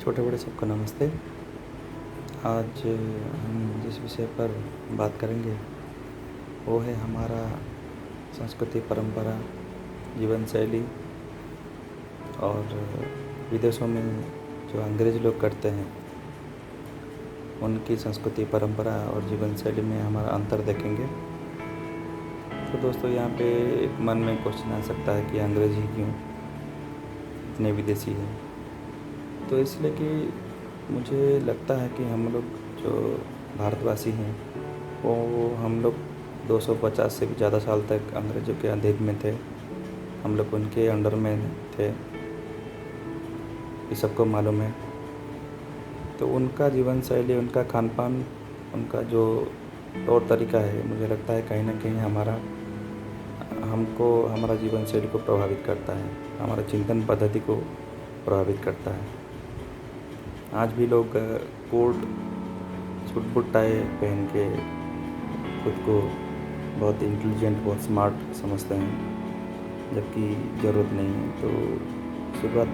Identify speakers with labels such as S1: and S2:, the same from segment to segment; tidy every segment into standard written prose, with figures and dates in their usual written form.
S1: छोटे बड़े सबको नमस्ते। आज हम जिस विषय पर बात करेंगे वो है हमारा संस्कृति, परंपरा, जीवन शैली और विदेशों में जो अंग्रेज़ लोग करते हैं उनकी संस्कृति, परंपरा और जीवन शैली में हमारा अंतर देखेंगे। तो दोस्तों, यहाँ पे एक मन में क्वेश्चन आ सकता है कि अंग्रेज़ ही क्यों इतने विदेशी हैं। तो इसलिए कि मुझे लगता है कि हम लोग जो भारतवासी हैं वो हम लोग 250 से भी ज़्यादा साल तक अंग्रेज़ों के अधीन में थे। हम लोग उनके अंडर में थे, ये सबको मालूम है। तो उनका जीवन शैली, उनका खान पान, उनका जो तौर तरीका है, मुझे लगता है कहीं ना कहीं हमारा जीवन शैली को प्रभावित करता है, हमारा चिंतन पद्धति को प्रभावित करता है। आज भी लोग कोट, सूट बूट टाई पहन के खुद को बहुत इंटेलिजेंट, बहुत स्मार्ट समझते हैं, जबकि ज़रूरत नहीं है। तो शुरुआत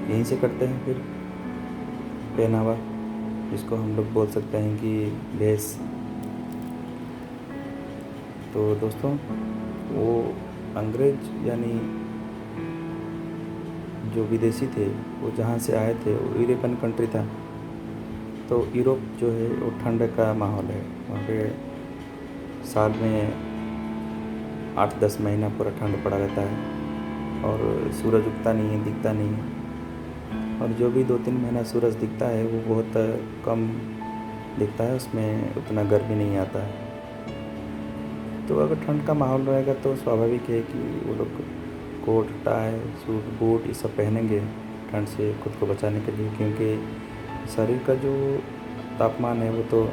S1: यहीं से करते हैं। फिर पहनावा, जिसको हम लोग बोल सकते हैं कि भेष। तो दोस्तों, वो अंग्रेज यानी जो विदेशी थे वो जहाँ से आए थे वो यूरोपियन कंट्री था। तो यूरोप जो है वो ठंड का माहौल है। वहाँ पे साल में 8-10 महीना पूरा ठंड पड़ा रहता है और सूरज उगता नहीं है, दिखता नहीं है। और जो भी 2-3 महीना सूरज दिखता है वो बहुत कम दिखता है, उसमें उतना गर्मी नहीं आता है। तो अगर ठंड का माहौल रहेगा तो स्वाभाविक है कि वो लोग कोट, टाई, सूट बूट ये सब पहनेंगे ठंड से खुद को बचाने के लिए, क्योंकि शरीर का जो तापमान है वो तो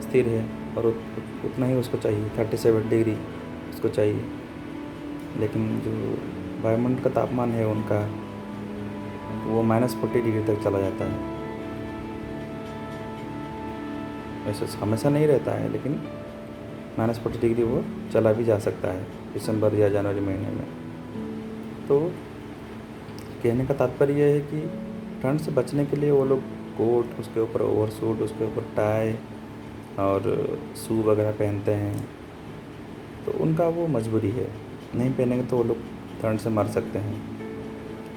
S1: स्थिर है और उतना ही उसको चाहिए, 37 डिग्री उसको चाहिए। लेकिन जो वायुमंडल का तापमान है उनका, वो -40 डिग्री तक चला जाता है। वैसे हमेशा नहीं रहता है, लेकिन -40 डिग्री वो चला भी जा सकता है दिसंबर या जनवरी महीने में। तो कहने का तात्पर्य यह है कि ठंड से बचने के लिए वो लोग कोट, उसके ऊपर ओवरसूट, उसके ऊपर टाई और शू वगैरह पहनते हैं। तो उनका वो मजबूरी है, नहीं पहनेंगे तो वो लोग ठंड से मर सकते हैं।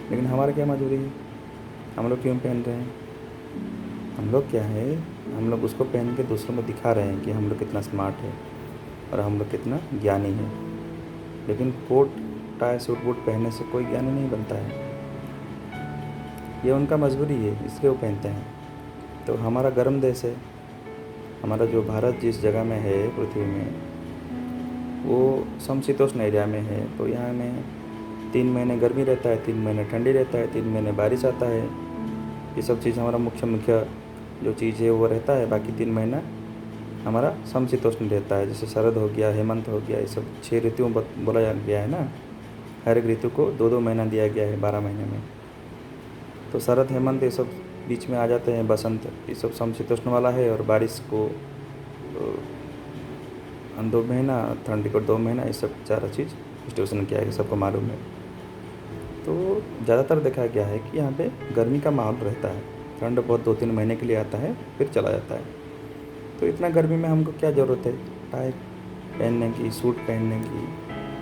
S1: लेकिन हमारा क्या मजबूरी है? हम लोग क्यों पहन रहे हैं? हम लोग क्या है, हम लोग उसको पहन के दूसरों में दिखा रहे हैं कि हम लोग कितना स्मार्ट है और हम लोग कितना ज्ञानी है। लेकिन कोट, टाई, सूट बूट पहनने से कोई ज्ञानी नहीं बनता है। ये उनका मजबूरी है, इसलिए वो पहनते हैं। तो हमारा गर्म देश है, हमारा जो भारत जिस जगह में है पृथ्वी में, वो समशीतोष्ण एरिया में है। तो यहाँ में 3 महीने गर्मी रहता है, 3 महीने ठंडी रहता है, 3 महीने बारिश आता है। ये सब चीज़ हमारा मुख्य जो चीज़ है वो रहता है। बाकी 3 महीना हमारा समशीतोष्ण रहता है, जैसे शरद हो गया, हेमंत हो गया, ये सब 6 ऋतुओं बोला गया है ना। हर एक ऋतु को 2-2 महीना दिया गया है 12 महीने में। तो शरद, हेमंत ये सब बीच में आ जाते हैं, बसंत ये सब समशीतोष्ण वाला है। और बारिश को 2 महीना, ठंडी को 2 महीना, ये सब सारा चीज़ स्टेशन किया है, सबको मालूम है। तो ज़्यादातर देखा गया है कि यहाँ पे गर्मी का माहौल रहता है। ठंड बहुत 2-3 महीने के लिए आता है, फिर चला जाता है। तो इतना गर्मी में हमको क्या ज़रूरत है टाई पहनने की, सूट पहनने की?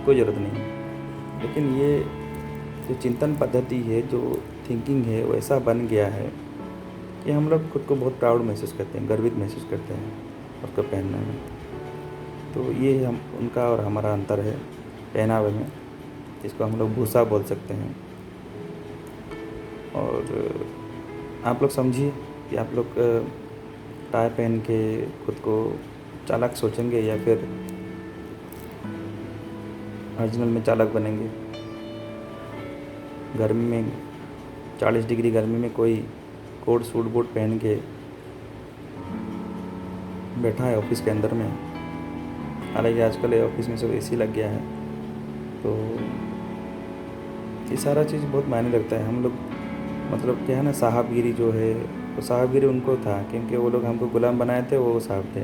S1: कोई ज़रूरत नहीं है। लेकिन ये जो चिंतन पद्धति है, जो थिंकिंग है, वो ऐसा बन गया है कि हम लोग खुद को बहुत प्राउड महसूस करते हैं, गर्वित महसूस करते हैं उसको पहनने में। तो ये हम उनका और हमारा अंतर है पहनावे में, जिसको हम लोग भूषा बोल सकते हैं। और आप लोग समझिए कि आप लोग टाई पहन के खुद को चालाक सोचेंगे या फिर ओरिजिनल में चालाक बनेंगे। गर्मी में 40 डिग्री गर्मी में कोई कोट, सूट बूट पहन के बैठा है ऑफिस के अंदर में। हालांकि आजकल ऑफिस में सब एसी लग गया है, तो ये सारा चीज़ बहुत मायने रखता है। हम लोग मतलब क्या है ना, साहबगिरी जो है, वो साहबगिरी उनको था क्योंकि वो लोग हमको गुलाम बनाए थे, वो साहब थे।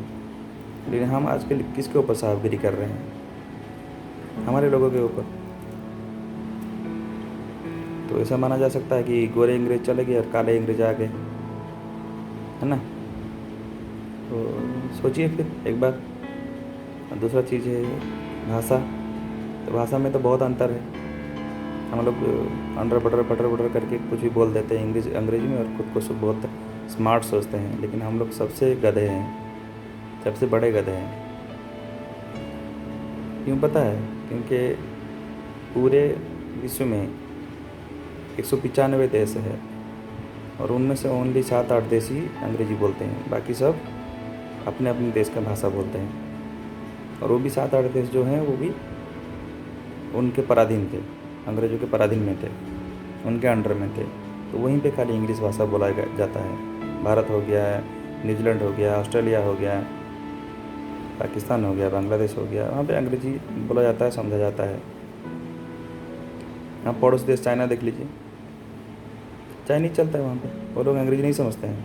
S1: लेकिन हम आजकल किसके ऊपर साहबगिरी कर रहे हैं? हमारे लोगों के ऊपर। तो ऐसा माना जा सकता है कि गोरे अंग्रेज चले गए और काले अंग्रेज आ गए, है ना। तो सोचिए फिर एक बार। दूसरा चीज़ है भाषा। तो भाषा में तो बहुत अंतर है। हम लोग अंडर बटर करके कुछ भी बोल देते हैं अंग्रेजी में, और खुद को बहुत स्मार्ट सोचते हैं, लेकिन हम लोग सबसे गधे हैं, सबसे बड़े गधे हैं। क्यों पता है? क्योंकि पूरे विश्व में 195 देश है, और उनमें से ओनली 7-8 देश ही अंग्रेजी बोलते हैं, बाकी सब अपने अपने देश का भाषा बोलते हैं। और वो भी 7-8 देश जो हैं वो भी उनके पराधीन थे, अंग्रेज़ों के पराधीन में थे, उनके अंडर में थे। तो वहीं पे खाली इंग्लिश भाषा बोला जाता है। भारत हो गया, न्यूजीलैंड हो गया, ऑस्ट्रेलिया हो गया, पाकिस्तान हो गया, बांग्लादेश हो गया, वहाँ पे अंग्रेज़ी बोला जाता है, समझा जाता है। आप पड़ोस देश चाइना देख लीजिए, चाइनीज चलता है वहाँ पे, वो लोग अंग्रेज़ी नहीं समझते हैं।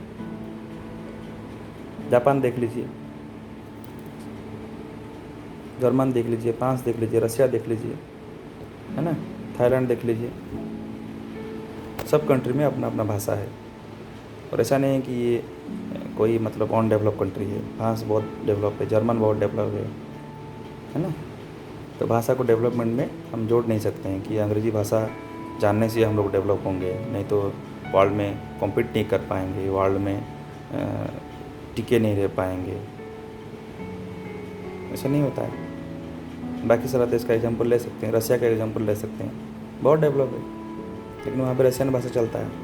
S1: जापान देख लीजिए, जर्मन देख लीजिए, फ्रांस देख लीजिए, रसिया देख लीजिए, है ना, थाईलैंड देख लीजिए। सब कंट्री में अपना अपना भाषा है, और ऐसा नहीं है कि ये कोई मतलब ऑन डेवलप कंट्री है। फ्रांस बहुत डेवलप है, जर्मन बहुत डेवलप है ना। तो भाषा को डेवलपमेंट में हम जोड़ नहीं सकते हैं कि अंग्रेज़ी भाषा जानने से हम लोग डेवलप होंगे, नहीं तो वर्ल्ड में कॉम्पीट नहीं कर पाएंगे, वर्ल्ड में टिके नहीं रह पाएंगे। ऐसा नहीं होता है। बाकी सारा देश का एग्जांपल ले सकते हैं, रसिया का एग्जांपल ले सकते हैं, बहुत डेवलप है, लेकिन वहाँ पे रशियन भाषा चलता है।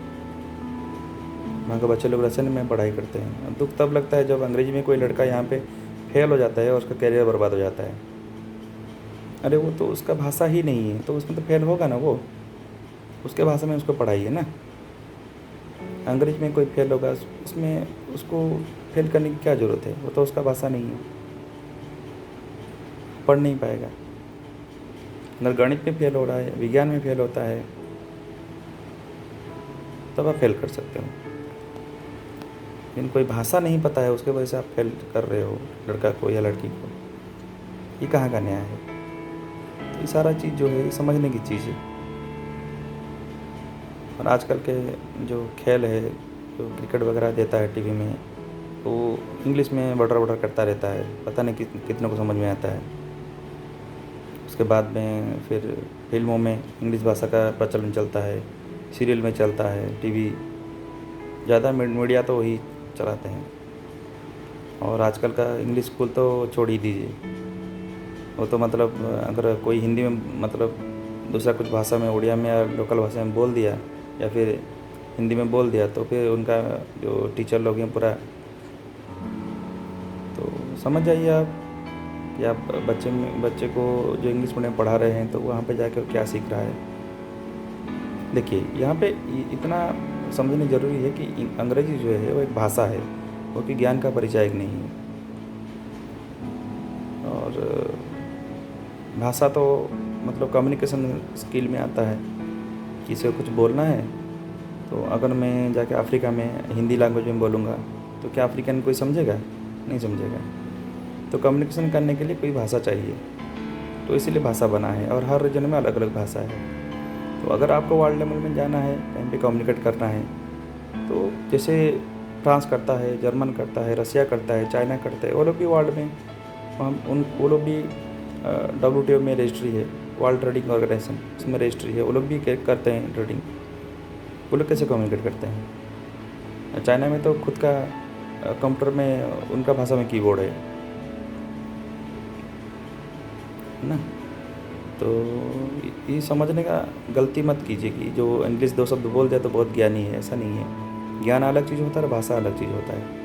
S1: वहाँ के बच्चे लोग रशियन में पढ़ाई करते हैं। दुख तब लगता है जब अंग्रेजी में कोई लड़का यहाँ पे फेल हो जाता है और उसका करियर बर्बाद हो जाता है। अरे वो तो उसका भाषा ही नहीं है, तो उसमें तो फेल होगा ना, वो उसके भाषा में उसको पढ़ाई है ना। अंग्रेजी में कोई फेल होगा, उसमें उसको फेल करने की क्या ज़रूरत है, वो तो उसका भाषा नहीं है, पढ़ नहीं पाएगा। अगर गणित में फेल हो रहा है, विज्ञान में फेल होता है, तब आप फेल कर सकते हो। लेकिन कोई भाषा नहीं पता है, उसके वजह से आप फेल कर रहे हो लड़का को या लड़की को, ये कहाँ का न्याय है? तो ये सारा चीज़ जो है समझने की चीज़ है। और आजकल के जो खेल है, जो क्रिकेट वगैरह देता है टीवी में, तो इंग्लिश में बटर करता रहता है, पता नहीं कितनों को समझ में आता है। उसके बाद में फिर फिल्मों में इंग्लिश भाषा का प्रचलन चलता है, सीरियल में चलता है, टीवी ज़्यादा मीडिया तो वही चलाते हैं। और आजकल का इंग्लिश स्कूल तो छोड़ ही दीजिए, वो तो मतलब अगर कोई हिंदी में मतलब दूसरा कुछ भाषा में, उड़िया में या लोकल भाषा में बोल दिया, या फिर हिंदी में बोल दिया, तो फिर उनका जो टीचर लोग हैं पूरा, तो समझ जाइए आप कि आप बच्चे को जो इंग्लिश मीडियम पढ़ा रहे हैं, तो वहाँ पे जाकर क्या सीख रहा है। देखिए यहाँ पे इतना समझना ज़रूरी है कि अंग्रेज़ी जो है वो एक भाषा है, वो कि ज्ञान का परिचायक नहीं है। और भाषा तो मतलब कम्युनिकेशन स्किल में आता है। किसी को कुछ बोलना है, तो अगर मैं जाके अफ्रीका में हिंदी लैंग्वेज में बोलूँगा, तो क्या अफ्रीकन कोई समझेगा? नहीं समझेगा। तो कम्युनिकेशन करने के लिए कोई भाषा चाहिए, तो इसीलिए भाषा बना है, और हर रीजन में अलग अलग भाषा है। तो अगर आपको वर्ल्ड लेवल में जाना है, कहीं पे कम्युनिकेट करना है, तो जैसे फ्रांस करता है, जर्मन करता है, रसिया करता है, चाइना करता है, वो लोग भी वर्ल्ड में वो लोग भी WTO में रजिस्ट्री है, वर्ल्ड ट्रेडिंग ऑर्गेनाइजेशन, उसमें रजिस्ट्री है, वो लोग भी करते हैं ट्रेडिंग। वो लोग कैसे कम्युनिकेट करते हैं? चाइना में तो खुद का कंप्यूटर में उनका भाषा में कीबोर्ड है ना। तो ये समझने का गलती मत कीजिए कि जो इंग्लिश 2 शब्द बोल जाए तो बहुत ज्ञानी है, ऐसा नहीं है। ज्ञान अलग चीज़ होता है और भाषा अलग चीज़ होता है।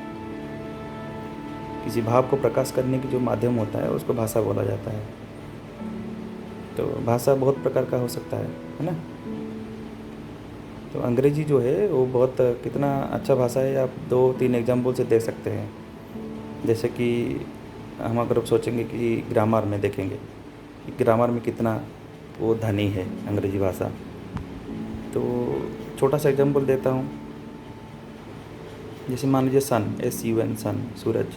S1: किसी भाव को प्रकाश करने की जो माध्यम होता है उसको भाषा बोला जाता है। तो भाषा बहुत प्रकार का हो सकता है ना। तो अंग्रेज़ी जो है वो बहुत कितना अच्छा भाषा है, आप 2-3 एग्जाम्पल से देख सकते हैं। जैसे कि हम अगर सोचेंगे कि ग्रामर में देखेंगे कि ग्रामर में कितना वो धनी है अंग्रेज़ी भाषा, तो छोटा सा एग्जाम्पल देता हूँ। जैसे मान लीजिए सन, SUN, सन, सूरज।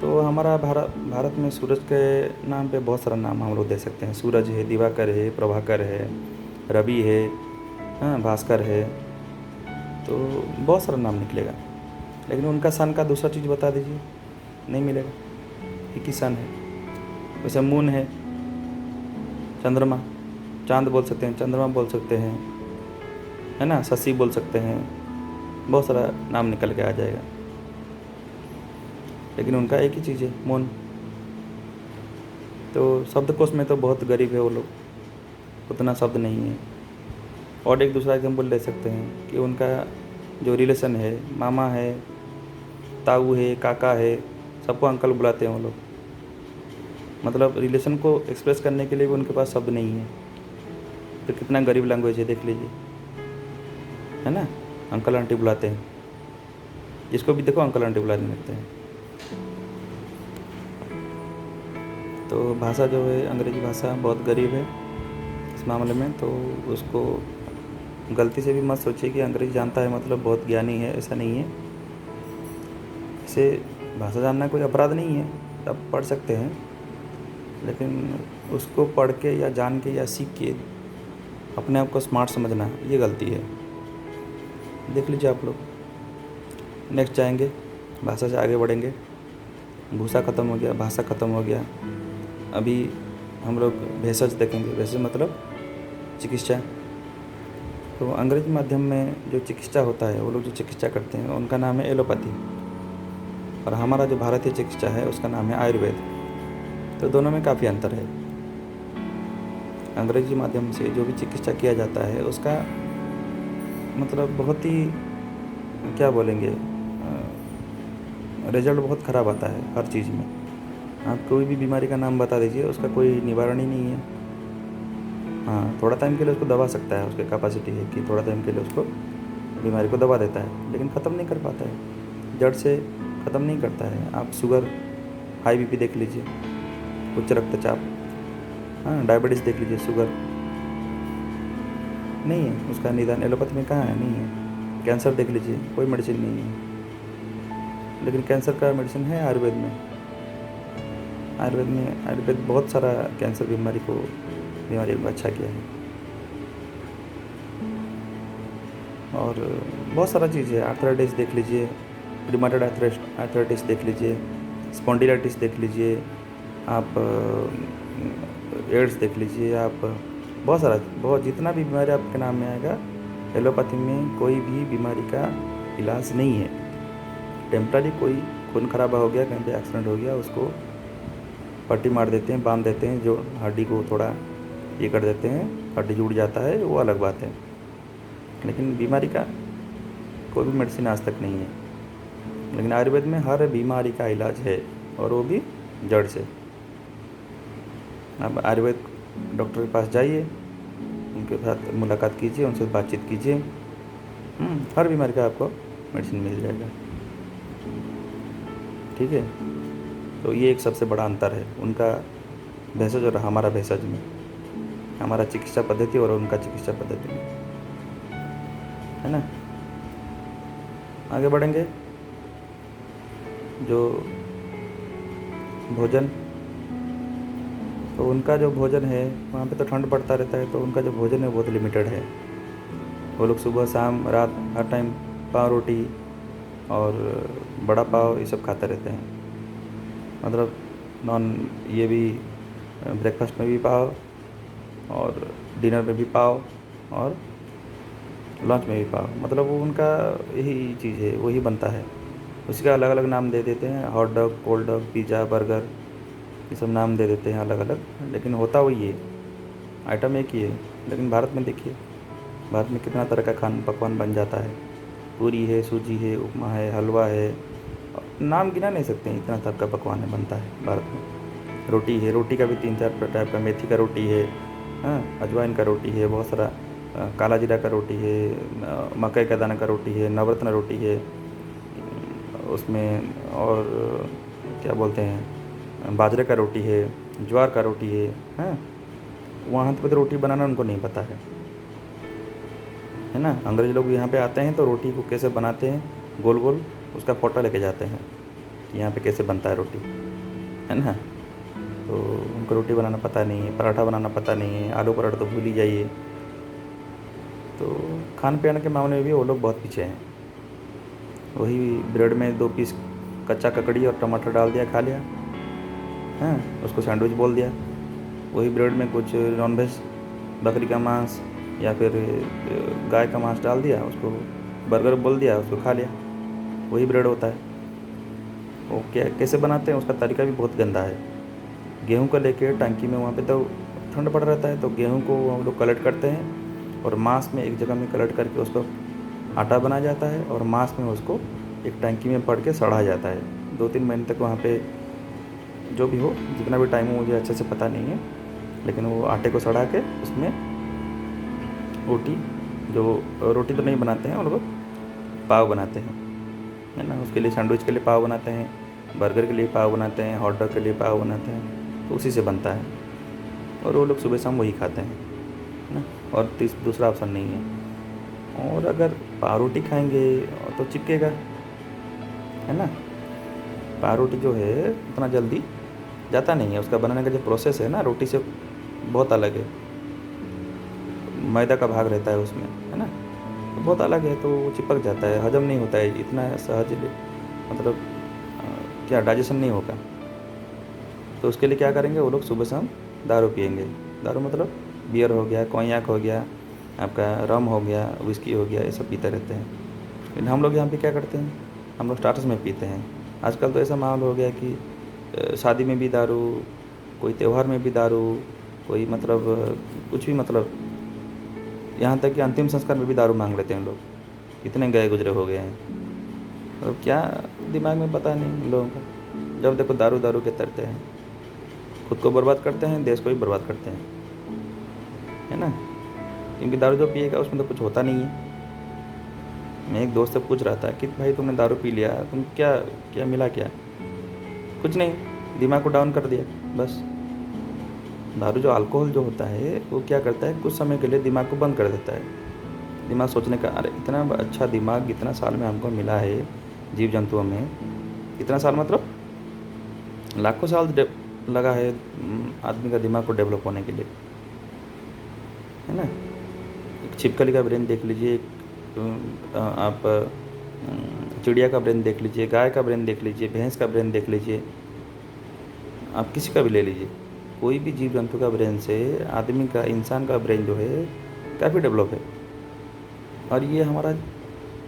S1: तो हमारा भारत में सूरज के नाम पे बहुत सारा नाम हम लोग दे सकते हैं। सूरज है, दिवाकर है, प्रभाकर है, रवि है हाँ, भास्कर है, तो बहुत सारा नाम निकलेगा। लेकिन उनका सन का दूसरा चीज़ बता दीजिए, नहीं मिलेगा, एक ही सन है। वैसे मून है, चंद्रमा, चाँद बोल सकते हैं, चंद्रमा बोल सकते हैं, है ना, शशि बोल सकते हैं, बहुत सारा नाम निकल के आ जाएगा। लेकिन उनका एक ही चीज़ है, मून। तो शब्दकोश में तो बहुत गरीब है वो लोग, उतना शब्द नहीं है। और एक दूसरा एग्जाम्पल ले सकते हैं कि उनका जो रिलेशन है, मामा है, ताऊ है, काका है, सबको अंकल बुलाते हैं वो लोग। मतलब रिलेशन को एक्सप्रेस करने के लिए भी उनके पास शब्द नहीं है। तो कितना गरीब लैंग्वेज है, देख लीजिए, है ना। अंकल आंटी बुलाते हैं, जिसको भी देखो अंकल आंटी बुलाने लगते हैं। तो भाषा जो है, अंग्रेज़ी भाषा बहुत गरीब है इस मामले में। तो उसको गलती से भी मत सोचिए कि अंग्रेज़ी जानता है मतलब बहुत ज्ञानी है, ऐसा नहीं है। इसे भाषा जानना कोई अपराध नहीं है, आप पढ़ सकते हैं, लेकिन उसको पढ़ के या जान के या सीख के अपने आप को स्मार्ट समझना, ये गलती है। देख लीजिए आप लोग। नेक्स्ट जाएंगे, भाषा से आगे बढ़ेंगे। भूषा ख़त्म हो गया, भाषा ख़त्म हो गया। अभी हम लोग भेषज देखेंगे। भेषज मतलब चिकित्सा। तो अंग्रेजी माध्यम में जो चिकित्सा होता है, वो लोग जो चिकित्सा करते हैं उनका नाम है एलोपैथी, और हमारा जो भारतीय चिकित्सा है उसका नाम है आयुर्वेद। तो दोनों में काफ़ी अंतर है। अंग्रेजी माध्यम से जो भी चिकित्सा किया जाता है उसका मतलब बहुत ही, क्या बोलेंगे, रिजल्ट बहुत ख़राब आता है हर चीज़ में। आप कोई भी बीमारी का नाम बता दीजिए, उसका कोई निवारण ही नहीं है। हाँ, थोड़ा टाइम के लिए उसको दबा सकता है, उसकी कैपेसिटी है कि थोड़ा टाइम के लिए उसको बीमारी को दबा देता है, लेकिन ख़त्म नहीं कर पाता है, जड़ से ख़त्म नहीं करता है। आप शुगर, हाई बीपी देख लीजिए, उच्च रक्तचाप, हाँ, डायबिटीज़ देख लीजिए, शुगर नहीं है, उसका निदान एलोपैथी में कहाँ है, नहीं है। कैंसर देख लीजिए, कोई मेडिसिन नहीं है, लेकिन कैंसर का मेडिसिन है आयुर्वेद में। आयुर्वेद बहुत सारा कैंसर बीमारी को अच्छा किया है। और बहुत सारा चीज़ है। आर्थराइटिस देख लीजिए, रिमेटॉइड आर्थराइटिस देख लीजिए, स्पॉन्डिलाइटिस देख लीजिए, आप एड्स देख लीजिए, आप बहुत जितना भी बीमारी आपके नाम में आएगा, एलोपैथी में कोई भी बीमारी का इलाज नहीं है। टेम्पररी कोई खून खराबा हो गया, कहीं पे एक्सीडेंट हो गया, उसको पट्टी मार देते हैं, बांध देते हैं, जो हड्डी को थोड़ा ये कर देते हैं, हड्डी जुड़ जाता है, वो अलग बात है। लेकिन बीमारी का कोई भी मेडिसिन आज तक नहीं है। लेकिन आयुर्वेद में हर बीमारी का इलाज है, और वो भी जड़ से। आप आयुर्वेद डॉक्टर के पास जाइए, उनके साथ मुलाकात कीजिए, उनसे बातचीत कीजिए, हर बीमारी का आपको मेडिसिन मिल जाएगा। ठीक है। तो ये एक सबसे बड़ा अंतर है उनका भेषज और हमारा भेषज में, हमारा चिकित्सा पद्धति और उनका चिकित्सा पद्धति में, है ना। आगे बढ़ेंगे। जो भोजन, तो उनका जो भोजन है, वहाँ पे तो ठंड पड़ता रहता है, तो उनका जो भोजन है बहुत लिमिटेड है। वो लोग सुबह शाम रात हर टाइम पाव रोटी और बड़ा पाव ये सब खाते रहते हैं। मतलब ये भी ब्रेकफास्ट में भी पाव, और डिनर में भी पाव, और लंच में भी पाव। मतलब वो उनका यही चीज़ है, वही बनता है। उसका अलग अलग नाम दे देते हैं, hot dog, cold dog, pizza, burger, ये सब नाम दे देते हैं अलग अलग, लेकिन होता वही है, आइटम एक ही है। लेकिन भारत में देखिए, भारत में कितना तरह का खान पकवान बन जाता है। पूरी है, सूजी है, उपमा है, हलवा है, नाम गिना नहीं सकते हैं, इतना तरह का पकवान है बनता है भारत में। रोटी है, रोटी का भी 3-4 टाइप का, मेथी का रोटी है, हाँ, अजवाइन का रोटी है, बहुत सारा, काला जीरा का रोटी है, मकई का दाना का रोटी है, नवरत्न रोटी है, उसमें और क्या बोलते हैं, बाजरे का रोटी है, ज्वार का रोटी है, हाँ। वहाँ पे तो रोटी बनाना उनको नहीं पता है ना। अंग्रेज लोग यहाँ पे आते हैं तो रोटी को कैसे बनाते हैं, गोल गोल उसका फोटो लेके जाते हैं कि यहाँ पे कैसे बनता है रोटी, है ना। तो उनको रोटी बनाना पता नहीं है, पराठा बनाना पता नहीं है, आलू पराठा तो भूल ही जाइए। तो खान पान के मामले में भी वो लोग बहुत पीछे हैं। वही ब्रेड में 2 पीस कच्चा ककड़ी और टमाटर डाल दिया, खा लिया, हाँ, उसको सैंडविच बोल दिया। वही ब्रेड में कुछ नॉनवेज, बकरी का मांस या फिर गाय का मांस डाल दिया, उसको बर्गर बोल दिया, उसको खा लिया। वही ब्रेड होता है। वो क्या कैसे बनाते हैं उसका तरीका भी बहुत गंदा है। गेहूँ को लेके टंकी में, वहाँ पे तो ठंड पड़ रहता है, तो गेहूँ को हम लोग कलेक्ट करते हैं और मांस में एक जगह में कलेक्ट करके उसको आटा बनाया जाता है और मांस में उसको एक टंकी में पड़ के सड़ा जाता है 2-3 महीने तक। वहाँ पे जो भी हो, जितना भी टाइम हो मुझे अच्छे से पता नहीं है, लेकिन वो आटे को सड़ा के उसमें रोटी, जो रोटी तो नहीं बनाते हैं वो लोग, पाव बनाते हैं, है ना। उसके लिए सैंडविच के लिए पाव बनाते हैं, बर्गर के लिए पाव बनाते हैं, हॉट डॉग के लिए पाव बनाते हैं, तो उसी से बनता है और वो लोग सुबह शाम वही खाते हैं, है ना। और दूसरा ऑप्शन नहीं है। और अगर पाव रोटी खाएंगे तो चिपकेगा, है ना। पाव रोटी जो है उतना जल्दी जाता नहीं है, उसका बनाने का जो प्रोसेस है ना, रोटी से बहुत अलग है। मैदा का भाग रहता है उसमें, है ना, तो बहुत अलग है, तो वो चिपक जाता है, हजम नहीं होता है इतना सहज, मतलब क्या डाइजेशन नहीं होगा। तो उसके लिए क्या करेंगे वो लोग, सुबह शाम दारू पिएंगे। दारू मतलब बियर हो गया, कॉन्याक हो गया, आपका रम हो गया, विस्की हो गया, ये सब पीते रहते हैं। लेकिन हम लोग यहाँ पे क्या करते हैं, हम लोग स्टार्टर्स में पीते हैं। आजकल तो ऐसा माहौल हो गया कि शादी में भी दारू, कोई त्यौहार में भी दारू, कोई मतलब कुछ भी, मतलब यहाँ तक कि अंतिम संस्कार में भी दारू मांग लेते हैं लोग। इतने गए गुजरे हो गए हैं, मतलब क्या दिमाग में पता नहीं लोगों का। जब देखो दारू दारू के तरते हैं, खुद को बर्बाद करते हैं, देश को भी बर्बाद करते हैं, है ना। क्योंकि दारू जो पिएगा उसमें तो कुछ होता नहीं है। मैं एक दोस्त से पूछ रहा था कि भाई तुमने दारू पी लिया, तुम क्या क्या मिला क्या? कुछ नहीं, दिमाग को डाउन कर दिया बस। दारू जो अल्कोहल जो होता है वो क्या करता है, कुछ समय के लिए दिमाग को बंद कर देता है। दिमाग सोचने का, अरे इतना अच्छा दिमाग इतना साल में हमको मिला है, जीव जंतुओं में इतना साल, मतलब लाखों साल लगा है आदमी का दिमाग को डेवलप होने के लिए, है ना। एक छिपकली का ब्रेन देख लीजिए, आप चिड़िया का ब्रेन देख लीजिए, गाय का ब्रेन देख लीजिए, भैंस का ब्रेन देख लीजिए, आप किसी का भी ले लीजिए, कोई भी जीव जंतु का ब्रेन से आदमी का, इंसान का ब्रेन जो है काफ़ी डेवलप है। और ये हमारा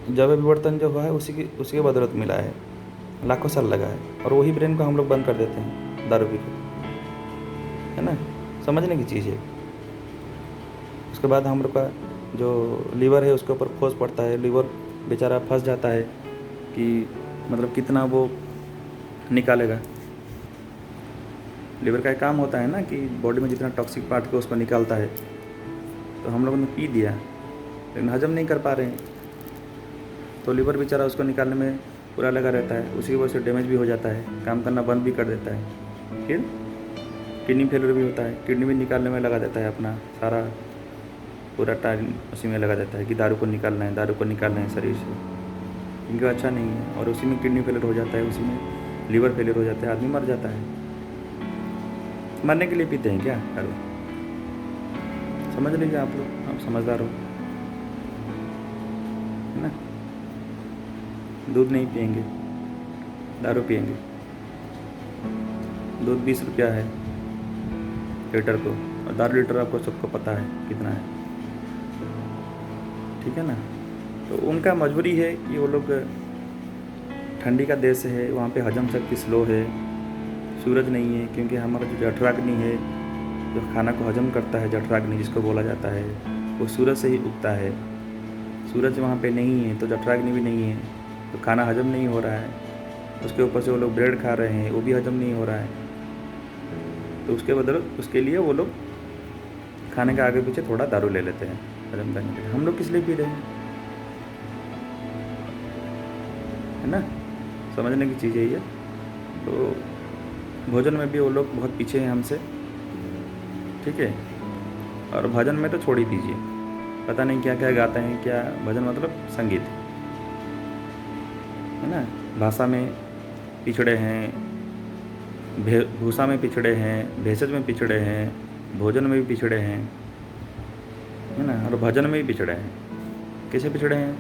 S1: जब विवर्तन जो हुआ है उसी के बदौलत मिला है, लाखों साल लगा है। और वही ब्रेन को हम लोग बंद कर देते हैं दारू पी के, है ना। समझने की चीज़ है। उसके बाद हम लोग का जो लीवर है उसके ऊपर फोर्स पड़ता है, लीवर बेचारा फंस जाता है कि मतलब कितना वो निकालेगा। लीवर का एक काम होता है ना कि बॉडी में जितना टॉक्सिक पार्ट को उसको निकालता है। तो हम लोगों ने पी दिया लेकिन हजम नहीं कर पा रहे हैं, तो लीवर बेचारा उसको निकालने में पूरा लगा रहता है, उसी की वजह से डैमेज भी हो जाता है, काम करना बंद भी कर देता है। फिर किडनी फेलियर भी होता है, किडनी भी निकालने में लगा देता है अपना सारा पूरा टाइम, उसी में लगा देता है कि दारू को निकालना है, दारू को निकालना है शरीर से, क्योंकि अच्छा नहीं है। और उसी में किडनी फेलियर हो जाता है, उसी में लीवर फेलियर हो जाता है, आदमी मर जाता है। मरने के लिए पीते हैं क्या दारू? समझ लीजिए आप लोग, आप समझदार हो, है ना। दूध नहीं पियेंगे, दारू पियेंगे। दूध 20 रुपया है लीटर को, और दारू लीटर आपको सबको पता है कितना है, ठीक है ना। तो उनका मजबूरी है कि वो लोग, ठंडी का देश है, वहाँ पे हजम शक्ति स्लो है, सूरज नहीं है, क्योंकि हमारा जो जठराग्नि है, जो खाना को हजम करता है, जठराग्नि जिसको बोला जाता है, वो सूरज से ही उगता है। सूरज वहाँ पे नहीं है तो जठराग्नि भी नहीं है, तो खाना हजम नहीं हो रहा है। उसके ऊपर से वो लोग ब्रेड खा रहे हैं, वो भी हजम नहीं हो रहा है। तो उसके बदले उसके लिए वो लोग खाने के आगे पीछे थोड़ा दारू ले लेते हैं हजम करने के लिए। हम लोग किस लिए पी रहे हैं, है ना। समझने की चीज़ यही है। तो भोजन में भी वो लोग बहुत पीछे हैं हमसे, ठीक है। और भजन में तो छोड़ ही दीजिए, पता नहीं क्या क्या गाते हैं, क्या भजन मतलब संगीत, है ना। भाषा में पिछड़े हैं, भूषा में पिछड़े हैं, भेषज में पिछड़े हैं, भोजन में भी पिछड़े हैं, है ना। और भजन में भी पिछड़े हैं। कैसे पिछड़े हैं?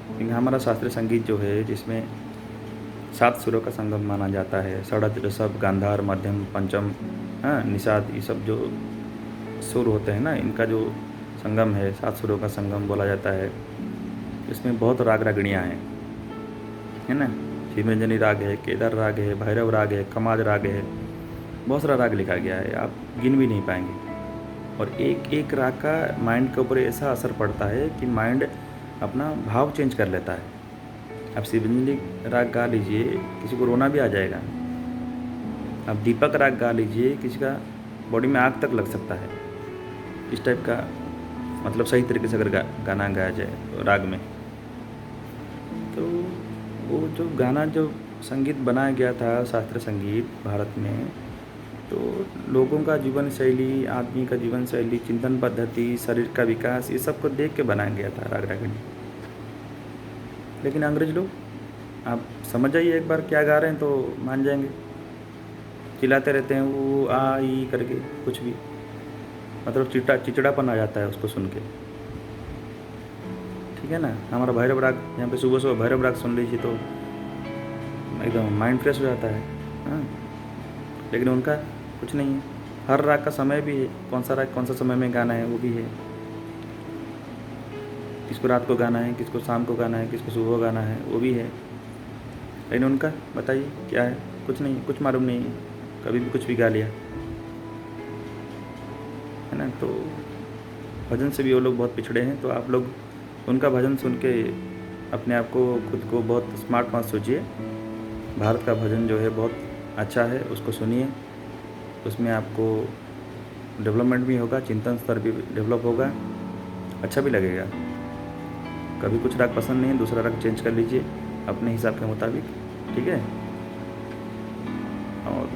S1: क्योंकि हमारा शास्त्रीय संगीत जो है, जिसमें 7 सुरों का संगम माना जाता है, षड्ज, ऋषभ, गांधार, मध्यम, पंचम, हाँ, निषाद, ये सब जो सुर होते हैं ना, इनका जो संगम है, 7 सुरों का संगम बोला जाता है। इसमें बहुत राग रागिणियाँ हैं, है ना। शिवरंजनी राग है, केदार राग है, भैरव राग है, कमाद राग है, बहुत सारा राग लिखा गया है, आप गिन भी नहीं पाएंगे। और एक एक राग का माइंड के ऊपर ऐसा असर पड़ता है कि माइंड अपना भाव चेंज कर लेता है। आप शिवरंजनी राग गा लीजिए, किसी को रोना भी आ जाएगा। आप दीपक राग गा लीजिए, किसी का बॉडी में आग तक लग सकता है। इस टाइप का मतलब सही तरीके से अगर गाना गाया जाए राग में, तो वो जो गाना, जो संगीत बनाया गया था, शास्त्रीय संगीत भारत में, तो लोगों का जीवन शैली, आदमी का जीवन शैली, चिंतन पद्धति, शरीर का विकास, ये सब को देख के बनाया गया था राग रागिणी। लेकिन अंग्रेज लोग, आप समझ जाइए एक बार क्या गा रहे हैं तो मान जाएंगे। चिल्लाते रहते हैं वो आ ई करके, कुछ भी, मतलब चिड़चिड़ापन आ जाता है उसको सुन के, ठीक है ना। हमारा भैरव राग, यहाँ पे सुबह सुबह भैरव राग सुन लीजिए तो एकदम माइंड फ्रेश हो जाता है, हाँ। लेकिन उनका कुछ नहीं है। हर राग का समय भी है, कौन सा राग कौन सा समय में गाना है वो भी है। किसको रात को गाना है, किसको शाम को गाना है, किसको सुबह गाना है, वो भी है। लेकिन उनका बताइए क्या है? कुछ नहीं, कुछ मालूम नहीं है, कभी भी कुछ भी गा लिया, है ना। तो भजन से भी वो लोग बहुत पिछड़े हैं। तो आप लोग उनका भजन सुन के अपने आप को, खुद को बहुत स्मार्ट मत सोचिए। भारत का भजन जो है बहुत अच्छा है, उसको सुनिए। उसमें आपको डेवलपमेंट भी होगा, चिंतन स्तर भी डेवलप होगा, अच्छा भी लगेगा। कभी कुछ राग पसंद नहीं है, दूसरा राग चेंज कर लीजिए अपने हिसाब के मुताबिक, ठीक है। और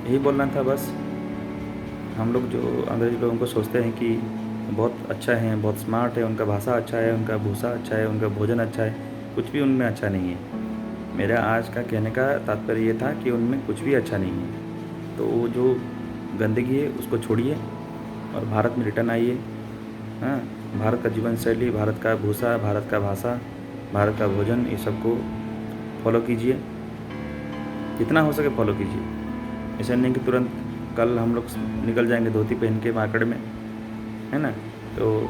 S1: यही बोलना था बस। हम लोग जो अंग्रेज लोगों को सोचते हैं कि बहुत अच्छा है, बहुत स्मार्ट है, उनका भाषा अच्छा है, उनका भूषा अच्छा है, उनका भोजन अच्छा है, कुछ भी उनमें अच्छा नहीं है। मेरा आज का कहने का तात्पर्य ये था कि उनमें कुछ भी अच्छा नहीं है। तो वो जो गंदगी है उसको छोड़िए और भारत में रिटर्न आइए, हाँ। भारत का जीवन शैली, भारत का भूषा, भारत का भाषा, भारत का भोजन, ये सब को फॉलो कीजिए, जितना हो सके फॉलो कीजिए। ऐसा नहीं कि तुरंत कल हम लोग निकल जाएंगे धोती पहन के मार्केट में, है ना। तो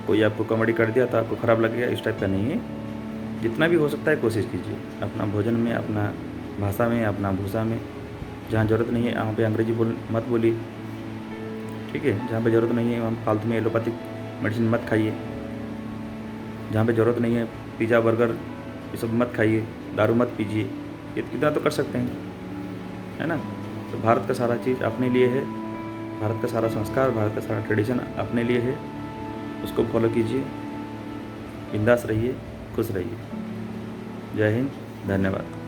S1: कोई आपको कॉमेडी कर दिया तो आपको ख़राब लगेगा, इस टाइप का नहीं है। जितना भी हो सकता है कोशिश कीजिए अपना भोजन में, अपना भाषा में, अपना भूषा में। जहाँ ज़रूरत नहीं है वहाँ पे अंग्रेजी मत बोलिए, ठीक है। जहाँ पे ज़रूरत नहीं है वहाँ फालतू में एलोपैथिक मेडिसिन मत खाइए। जहाँ पे ज़रूरत नहीं है पिज़्ज़ा बर्गर ये सब मत खाइए, दारू मत पीजिए। इतना तो कर सकते हैं, है ना। तो भारत का सारा चीज़ अपने लिए है, भारत का सारा संस्कार, भारत का सारा ट्रेडिशन अपने लिए है, उसको फॉलो कीजिए। बिंदास रहिए, खुश रहिए। जय हिंद, धन्यवाद।